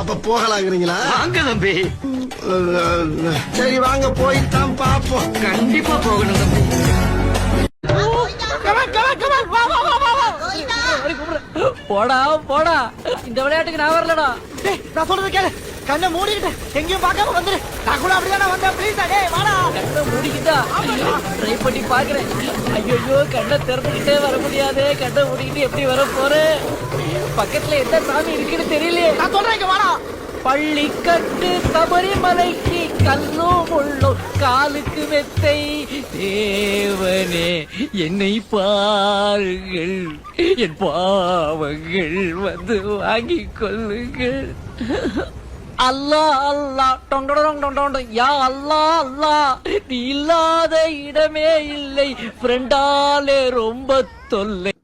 அப்ப போகலாங்கிறீங்களா? வாங்க தம்பி. சரி வாங்க போயிட்டான் பாப்போம். கண்டிப்பா போகணும் தம்பி. போடா போடா, இந்த விளையாட்டுக்கு நான் வரலடா. நான் சொல்றது கேளு, கண்ணை மூடிக்கிட்டு எங்கேயும் பார்க்காம வந்துரு. நான் கூட அப்படிதானே வந்தேன். ப்ளீஸ் டேய் வாடா. கண்ணை மூடிக்கிட்டா ட்ரை பண்ணி பாக்குறேன். ஐயோ கண்ணை திறந்துக்கிட்டே வர முடியாது. கண்ணை மூடிக்கிட்டு எப்படி வர போறேன்? பக்கத்துல எந்த சாமி இருக்குன்னு தெரியலையே. நான் சொல்றேன் இங்க வாடா. பள்ளிக்கட்டு சபரிமலைக்கு கல்லும் முள்ளும் காலுக்கு மெத்தை. தேவனே என்னை பாருங்கள், என் பாவங்கள் வந்து வாங்கிக் கொள்ளுங்கள். அல்லா அல்லா டொண்டொண்டொண்டொண்ட யா அல்லா அல்லா, நீ இல்லாத இடமே இல்லை. ஃப்ரெண்டாலே ரொம்ப தொல்லை.